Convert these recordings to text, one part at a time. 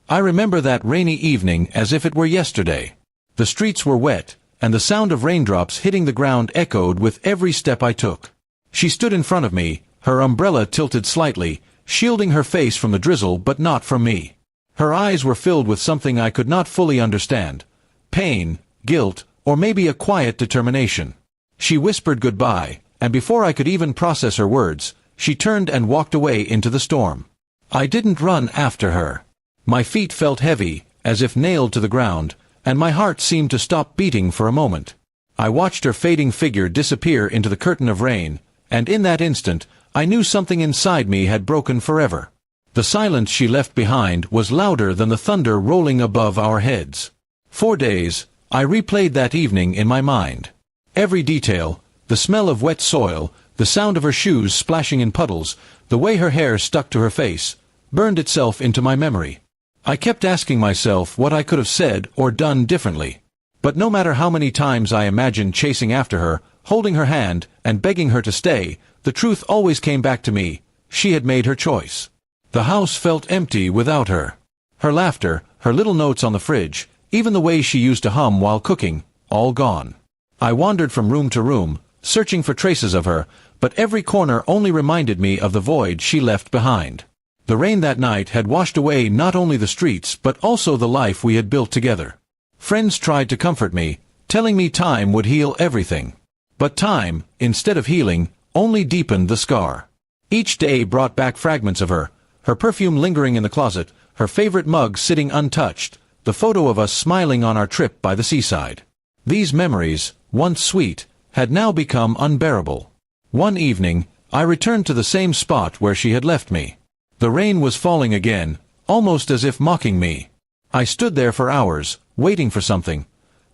I remember that rainy evening as if it were yesterday. The streets were wet, and the sound of raindrops hitting the ground echoed with every step I took. She stood in front of me, her umbrella tilted slightly, shielding her face from the drizzle but not from me. Her eyes were filled with something I could not fully understand. Pain, guilt, or maybe a quiet determination. She whispered goodbye, and before I could even process her words, she turned and walked away into the storm. I didn't run after her. My feet felt heavy, as if nailed to the ground, and my heart seemed to stop beating for a moment. I watched her fading figure disappear into the curtain of rain, and in that instant, I knew something inside me had broken forever. The silence she left behind was louder than the thunder rolling above our heads. For days, I replayed that evening in my mind. Every detail, the smell of wet soil, the sound of her shoes splashing in puddles, the way her hair stuck to her face, burned itself into my memory. I kept asking myself what I could have said or done differently. But no matter how many times I imagined chasing after her, holding her hand, and begging her to stay, the truth always came back to me: she had made her choice. The house felt empty without her. Her laughter, her little notes on the fridge, even the way she used to hum while cooking, all gone. I wandered from room to room, searching for traces of her, but every corner only reminded me of the void she left behind. The rain that night had washed away not only the streets but also the life we had built together. Friends tried to comfort me, telling me time would heal everything. But time, instead of healing, only deepened the scar. Each day brought back fragments of her perfume lingering in the closet, her favorite mug sitting untouched, the photo of us smiling on our trip by the seaside. These memories, once sweet, had now become unbearable. One evening, I returned to the same spot where she had left me. The rain was falling again, almost as if mocking me. I stood there for hours, waiting for something.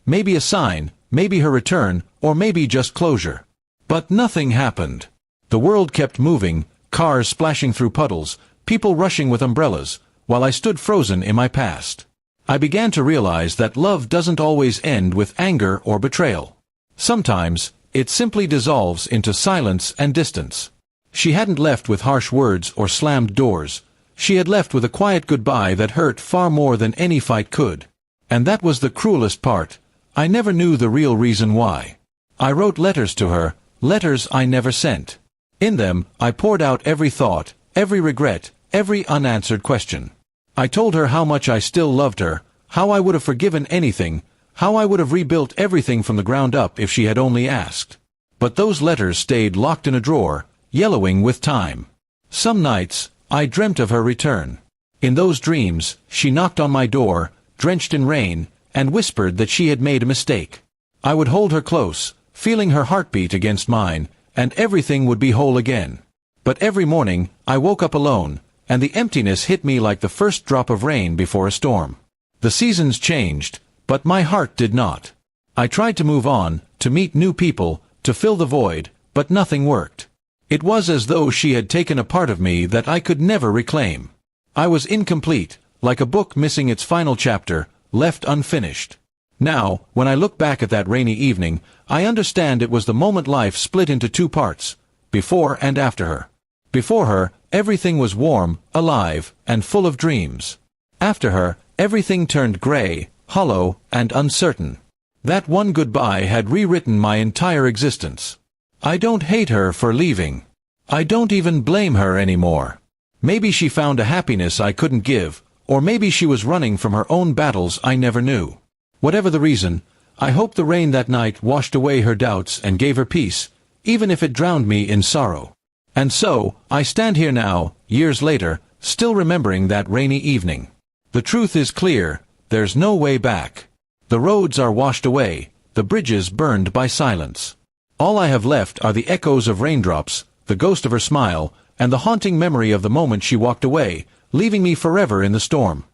Maybe a sign, maybe her return, or maybe just closure. But nothing happened. The world kept moving, cars splashing through puddles, people rushing with umbrellas, while I stood frozen in my past. I began to realize that love doesn't always end with anger or betrayal. Sometimes, it simply dissolves into silence and distance. She hadn't left with harsh words or slammed doors. She had left with a quiet goodbye that hurt far more than any fight could. And that was the cruelest part. I never knew the real reason why. I wrote letters to her, letters I never sent. In them, I poured out every thought, every regret, every unanswered question. I told her how much I still loved her, how I would have forgiven anything, how I would have rebuilt everything from the ground up if she had only asked. But those letters stayed locked in a drawer, yellowing with time. Some nights, I dreamt of her return. In those dreams, she knocked on my door, drenched in rain, and whispered that she had made a mistake. I would hold her close, feeling her heartbeat against mine, and everything would be whole again. But every morning, I woke up alone, and the emptiness hit me like the first drop of rain before a storm. The seasons changed, but my heart did not. I tried to move on, to meet new people, to fill the void, but nothing worked. It was as though she had taken a part of me that I could never reclaim. I was incomplete, like a book missing its final chapter, left unfinished. Now, when I look back at that rainy evening, I understand it was the moment life split into two parts, before and after her. Before her, everything was warm, alive, and full of dreams. After her, everything turned gray, hollow, and uncertain. That one goodbye had rewritten my entire existence. I don't hate her for leaving. I don't even blame her anymore. Maybe she found a happiness I couldn't give, or maybe she was running from her own battles I never knew. Whatever the reason, I hope the rain that night washed away her doubts and gave her peace, even if it drowned me in sorrow. And so, I stand here now, years later, still remembering that rainy evening. The truth is clear, there's no way back. The roads are washed away, the bridges burned by silence. All I have left are the echoes of raindrops, the ghost of her smile, and the haunting memory of the moment she walked away, leaving me forever in the storm.